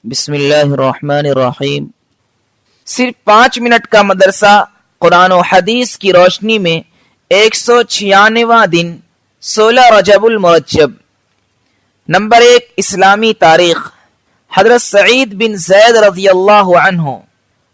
بسم اللہ الرحمن الرحیم۔ صرف 5 منٹ کا مدرسہ قرآن و حدیث کی روشنی میں 196واں دن 16 رجب المرجب۔ نمبر 1، اسلامی تاریخ۔ حضرت سعید بن زید رضی اللہ عنہ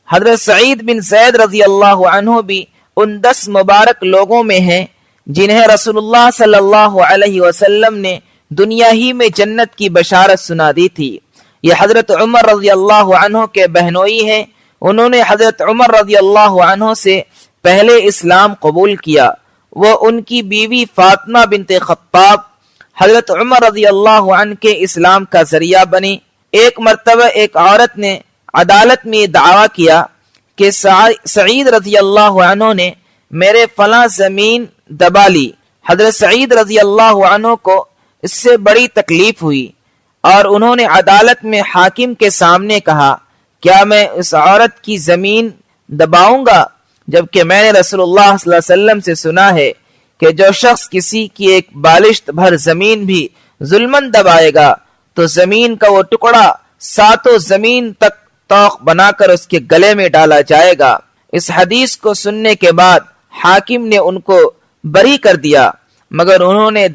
حضرت سعید بن زید رضی اللہ عنہ بھی ان 10 مبارک لوگوں میں ہیں جنہیں رسول اللہ صلی اللہ علیہ وسلم نے دنیا ہی میں جنت کی بشارت سنا دی تھی۔ یہ حضرت عمر رضی اللہ عنہ کے بہنوئی ہیں۔ انہوں نے حضرت عمر رضی اللہ عنہ سے پہلے اسلام قبول کیا۔ وہ ان کی بیوی فاطمہ بنت خطاب حضرت عمر رضی اللہ عنہ کے اسلام کا ذریعہ بنی۔ ایک مرتبہ ایک عورت نے عدالت میں دعویٰ کیا کہ سعید رضی اللہ عنہ نے میرے فلاں زمین دبا لی۔ حضرت سعید رضی اللہ عنہ کو اس سے بڑی تکلیف ہوئی اور انہوں نے عدالت میں حاکم کے سامنے کہا، کیا میں اس عورت کی زمین دباؤں گا، جبکہ میں نے رسول اللہ صلی اللہ علیہ وسلم سے سنا ہے کہ جو شخص کسی کی ایک بالشت بھر زمین بھی ظلمن دبائے گا تو زمین کا وہ ٹکڑا 7 زمین تک توق بنا کر اس کے گلے میں ڈالا جائے گا۔ اس حدیث کو سننے کے بعد حاکم نے ان کو بری کر دیا، مگر انہوں نے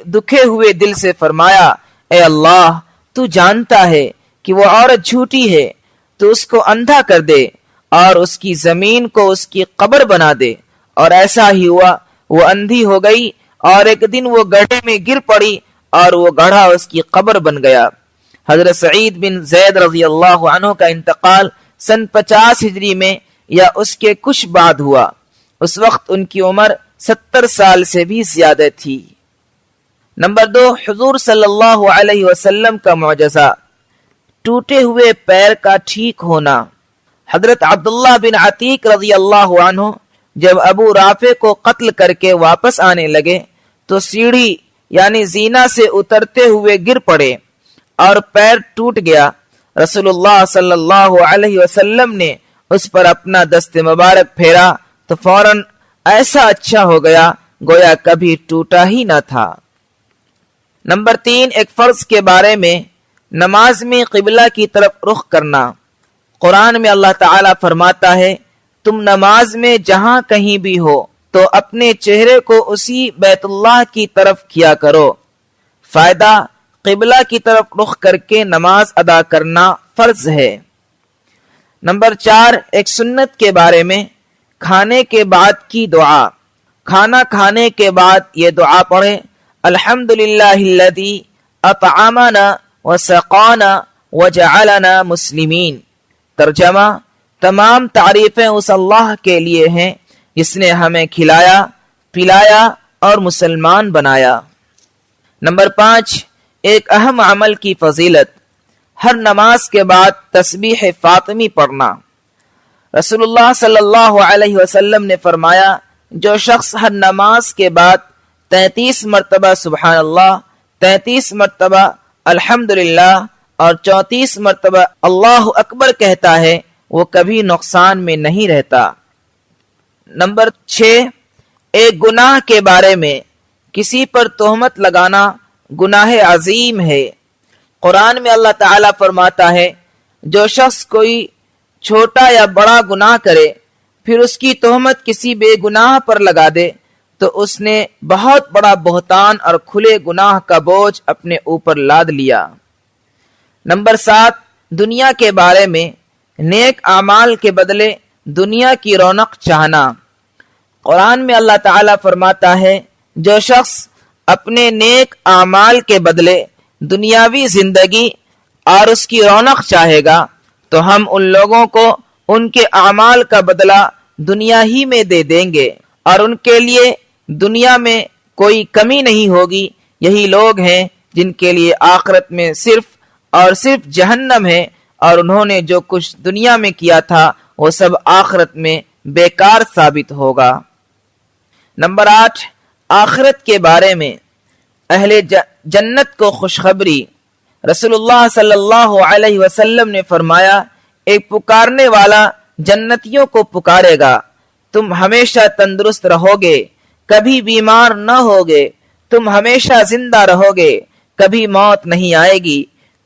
دکھے ہوئے دل سے فرمایا، اے اللہ، تو جانتا ہے کہ وہ عورت جھوٹی ہے، تو اس کو اندھا کر دے اور اس کی زمین کو اس کی قبر بنا دے۔ اور ایسا ہی ہوا، وہ اندھی ہو گئی اور ایک دن وہ گڑھے میں گر پڑی اور وہ گڑھا اس کی قبر بن گیا۔ حضرت سعید بن زید رضی اللہ عنہ کا انتقال سن 50 ہجری میں یا اس کے کچھ بعد ہوا۔ اس وقت ان کی عمر 70 سال سے بھی زیادہ تھی۔ نمبر 2، حضور صلی اللہ علیہ وسلم کا معجزہ، ٹوٹے ہوئے پیر کا ٹھیک ہونا۔ حضرت عبداللہ بن عتیق رضی اللہ عنہ جب ابو رافع کو قتل کر کے واپس آنے لگے تو سیڑھی یعنی زینہ سے اترتے ہوئے گر پڑے اور پیر ٹوٹ گیا۔ رسول اللہ صلی اللہ علیہ وسلم نے اس پر اپنا دست مبارک پھیرا تو فوراً ایسا اچھا ہو گیا گویا کبھی ٹوٹا ہی نہ تھا۔ نمبر 3، ایک فرض کے بارے میں، نماز میں قبلہ کی طرف رخ کرنا۔ قرآن میں اللہ تعالیٰ فرماتا ہے، تم نماز میں جہاں کہیں بھی ہو تو اپنے چہرے کو اسی بیت اللہ کی طرف کیا کرو۔ فائدہ، قبلہ کی طرف رخ کر کے نماز ادا کرنا فرض ہے۔ نمبر 4، ایک سنت کے بارے میں، کھانے کے بعد کی دعا۔ کھانا کھانے کے بعد یہ دعا پڑھیں، الحمدللہ الذی اطعمنا وسقانا وجعلنا مسلمین۔ ترجمہ، تمام تعریفیں اس اللہ کے لیے ہیں جس نے ہمیں کھلایا، پلایا اور مسلمان بنایا۔ نمبر 5، ایک اہم عمل کی فضیلت، ہر نماز کے بعد تسبیح فاطمی پڑھنا۔ رسول اللہ صلی اللہ علیہ وسلم نے فرمایا، جو شخص ہر نماز کے بعد 33 مرتبہ سبحان اللہ، 33 مرتبہ الحمدللہ اور 34 مرتبہ اللہ اکبر کہتا ہے وہ کبھی نقصان میں نہیں رہتا۔ نمبر 6، ایک گناہ کے بارے میں، کسی پر تہمت لگانا گناہ عظیم ہے۔ قرآن میں اللہ تعالیٰ فرماتا ہے، جو شخص کوئی چھوٹا یا بڑا گناہ کرے پھر اس کی تہمت کسی بے گناہ پر لگا دے تو اس نے بہت بڑا بہتان اور کھلے گناہ کا بوجھ اپنے اوپر لاد لیا۔ نمبر 7، دنیا کے بارے میں، نیک اعمال کے بدلے دنیا کی رونق چاہنا۔ قرآن میں اللہ تعالیٰ فرماتا ہے، جو شخص اپنے نیک اعمال کے بدلے دنیاوی زندگی اور اس کی رونق چاہے گا تو ہم ان لوگوں کو ان کے اعمال کا بدلہ دنیا ہی میں دے دیں گے اور ان کے لیے دنیا میں کوئی کمی نہیں ہوگی۔ یہی لوگ ہیں جن کے لیے آخرت میں صرف اور صرف جہنم ہے، اور انہوں نے جو کچھ دنیا میں کیا تھا وہ سب آخرت میں بیکار ثابت ہوگا۔ نمبر 8، آخرت کے بارے میں، اہل جنت کو خوشخبری۔ رسول اللہ صلی اللہ علیہ وسلم نے فرمایا، ایک پکارنے والا جنتیوں کو پکارے گا، تم ہمیشہ تندرست رہو گے، کبھی بیمار نہ ہوگے، تم ہمیشہ زندہ رہو گے، کبھی موت نہیں آئے گی،